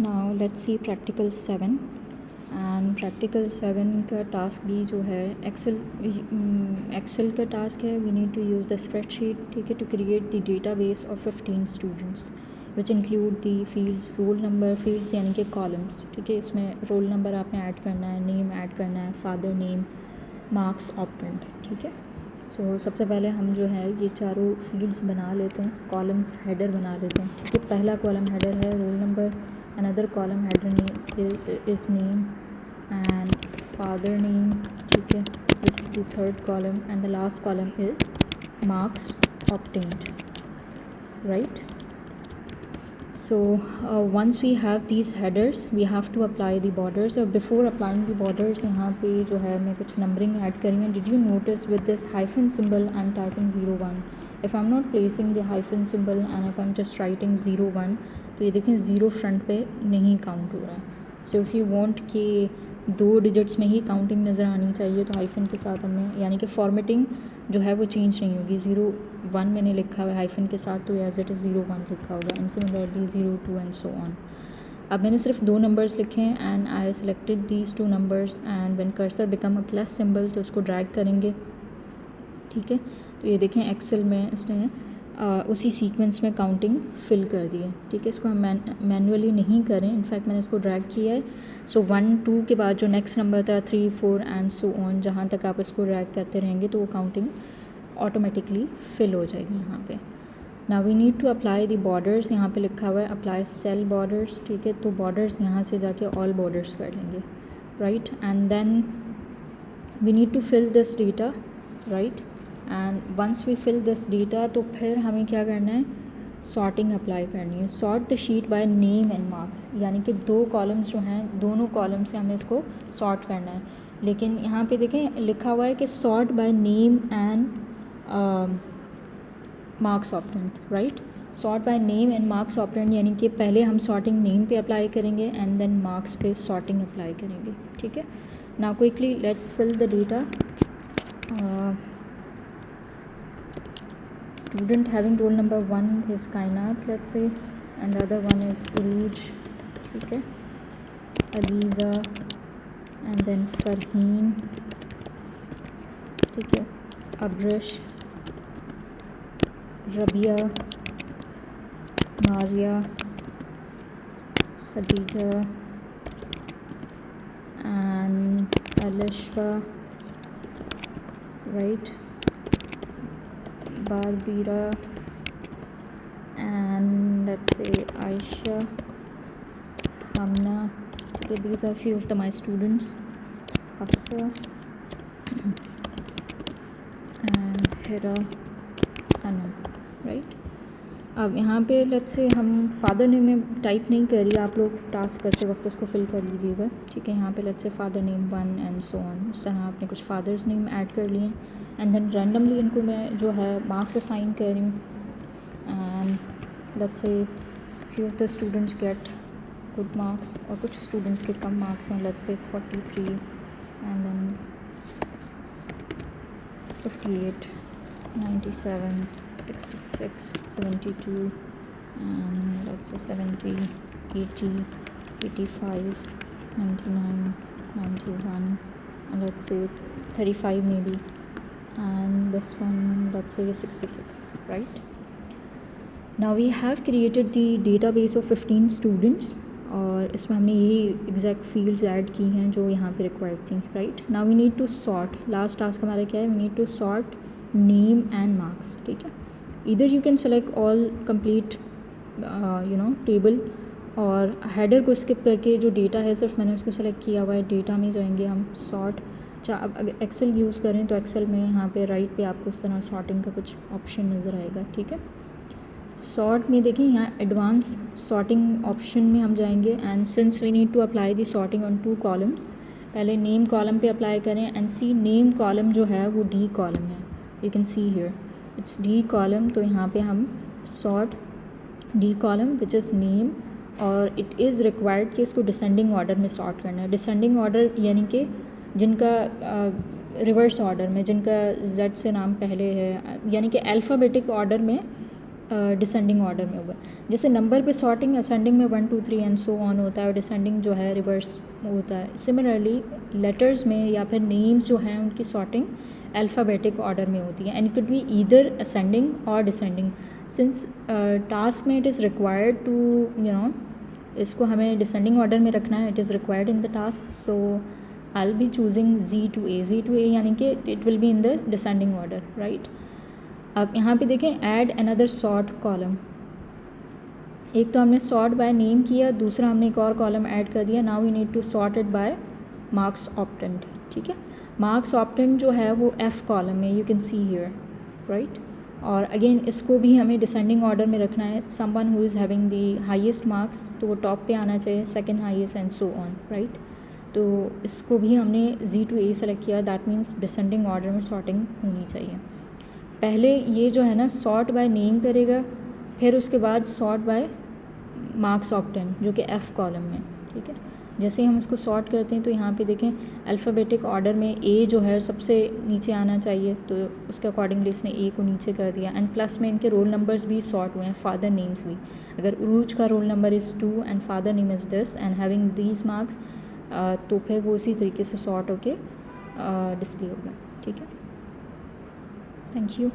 Now let's see practical 7 and practical 7 का task भी जो है एक्सेल का टास्क है. We need to use the spreadsheet, ठीक है, to create the database of 15 students which include the fields roll number fields यानी कि कॉलम्स. ठीक है, इसमें रोल नंबर आपने ऐड करना है, नेम ऐड करना है, फादर नेम, मार्क्स, ऑप्टेंड. ठीक है, सो सबसे पहले हम जो है ये चारों फील्ड्स बना लेते हैं, कॉलम्स हेडर बना लेते हैं. ठीक है, पहला कॉलम हेडर है roll number, another column header name is name and father name. ठीक है, this is the third column and the last column is marks obtained, right? So once we have these headers we have to apply the borders. और before applying the borders यहाँ पे जो है मैं कुछ numbering add करी है. Did you notice with this hyphen symbol I'm typing 01. If I'm not placing the hyphen symbol and if I'm just writing 01 तो ये देखें ज़ीरो फ्रंट पे नहीं काउंट हो रहा है. सो इफ़ यू वांट कि 2 डिजिट्स में ही काउंटिंग नज़र आनी चाहिए तो हाइफन के साथ हमने यानी कि फॉर्मेटिंग जो है वो चेंज नहीं होगी. 01 मैंने लिखा हुआ है हाइफन के साथ तो एज इट इज़ 01 लिखा होगा. And similarly 02 and so on. अब मैंने सिर्फ 2 नंबर्स लिखे हैं and I selected these 2 numbers and when cursor become a plus symbol तो उसको ड्रैग करेंगे. ठीक है, तो ये देखें एक्सेल में इसने उसी सीक्वेंस में काउंटिंग फिल कर दी है. ठीक है, इसको हम मैनुअली नहीं करें, इनफैक्ट मैंने इसको ड्रैग किया है. सो 1 2 के बाद जो नेक्स्ट नंबर था 3 4 एंड सो ऑन, जहाँ तक आप इसको ड्रैग करते रहेंगे तो वो काउंटिंग ऑटोमेटिकली फिल हो जाएगी यहाँ पे. Now we need to apply the borders. यहाँ पे लिखा हुआ है अप्लाई सेल बॉर्डर्स. ठीक है, तो बॉर्डर्स यहाँ से जाके ऑल बॉर्डर्स कर लेंगे, right. And then we need to fill this data, right. And once we fill this data तो फिर हमें क्या करना है, सॉर्टिंग अप्लाई करनी है. Sort the sheet bye name and marks, यानी कि 2 कॉलम्स जो हैं दोनों कॉलम से हमें इसको सॉर्ट करना है. लेकिन यहाँ पे देखें लिखा हुआ है कि sort by name and marks obtained, right. Sort by name and marks obtained यानी कि पहले हम सॉर्टिंग नेम पे अप्लाई करेंगे एंड देन मार्क्स पे सॉर्टिंग अप्लाई करेंगे. ठीक है, now quickly let's fill the data. Student having roll number 1 is Kainat, let's say, and the other one is Uruj. Okay, Aliza and then Farheen. ठीक है, Abrish, Rabia, Maria, Khadija and Alishwa, right. Barbira and let's say Aisha, Hamna. Okay, these are few of my students. Hafsa and Hira, Anam, right. अब यहाँ पे let's say हम father name में type नहीं करी, आप लोग टास्क करते वक्त उसको फिल कर लीजिएगा. ठीक है, यहाँ पे let's say father name 1 and so on. इस तरह आपने कुछ फादर्स नेम ऐड कर लिए एंड देन रैंडमली इनको मैं जो है मार्क्स असाइन कर रही हूँ. And let's say few of the students get good marks और कुछ स्टूडेंट्स के कम मार्क्स हैं. Let's say 43 and then 58 97 66 72 and let's say 70 80 85 99 91 and let's say 35 maybe, and this one let's say 66, right. Now we have created the database of 15 students और इसमें हमने यही exact fields add की हैं जो यहाँ पे रिक्वायर्ड थी, right. Now we need to sort. Last task हमारा क्या है, we need to sort name and marks. ठीक है, इधर you can select all complete table और हेडर को स्किप करके जो डेटा है सिर्फ मैंने उसको सेलेक्ट किया हुआ है. डेटा में जाएंगे हम सॉर्ट. अब अगर एक्सेल यूज़ करें तो एक्सेल में यहाँ पे राइट पे आपको इस तरह सॉर्टिंग का कुछ ऑप्शन नज़र आएगा. ठीक है, सॉर्ट में देखें यहाँ एडवांस सॉर्टिंग ऑप्शन में हम जाएंगे and since we need to apply the sorting on 2 columns, पहले नेम कॉलम पे अप्लाई करें एंड सी नेम कॉलम जो है वो डी कॉलम है. You can see here it's D column. तो यहाँ पे हम sort D column which is name और इट इज़ रिक्वायर्ड कि इसको डिसेंडिंग ऑर्डर में सॉर्ट करना है. डिसेंडिंग ऑर्डर यानी कि जिनका रिवर्स ऑर्डर में, जिनका जेड से नाम पहले है, यानी कि अल्फ़ाबेटिक ऑर्डर में डिसेंडिंग ऑर्डर में होगा। जैसे नंबर पे सॉर्टिंग असेंडिंग में 1 2 3 एंड सो ऑन होता है और डिसेंडिंग जो है रिवर्स होता है। सिमिलरली लेटर्स में या फिर नेम्स जो हैं उनकी सॉर्टिंग अल्फ़ाबेटिक ऑर्डर में होती है and it could be either ascending और डिसेंडिंग। सिंस टास्क में इट इज़ रिक्वायर्ड टू इसको हमें डिसेंडिंग ऑर्डर में रखना है, it is required in the task, so I will be choosing Z to A यानी कि it will be in the descending order, right. अब यहाँ पे देखें ऐड अनदर सॉर्ट कॉलम, एक तो हमने सॉर्ट बाय नेम किया, दूसरा हमने एक और कॉलम ऐड कर दिया। Now we need to sort it by marks obtained, ठीक है। मार्क्स ऑप्टेंड जो है वो F कॉलम में, you can see here, right. और अगेन इसको भी हमें डिसेंडिंग ऑर्डर में रखना है। Someone who is having the highest marks तो वो टॉप पे आना चाहिए, second highest and so on, right. तो इसको भी हमने Z to A सेलेक्ट किया, दैट मीन्स डिसेंडिंग ऑर्डर में सॉर्टिंग होनी चाहिए। पहले ये जो है ना सॉर्ट बाय नेम करेगा, फिर उसके बाद सॉर्ट बाय मार्क्स ऑप्टेंड जो कि F कॉलम में, ठीक है। जैसे ही हम इसको सॉर्ट करते हैं तो यहाँ पे देखें अल्फ़ाबेटिक ऑर्डर में A जो है सबसे नीचे आना चाहिए, तो उसके अकॉर्डिंगली इसने A को नीचे कर दिया। एंड प्लस में इनके रोल नंबर्स भी सॉर्ट हुए हैं, फादर नेम्स भी। अगर उरूज का roll number is 2 and father name is this and having these marks, तो फिर वो इसी तरीके से सॉर्ट होके डिस्प्ले होगा, ठीक है। Thank you.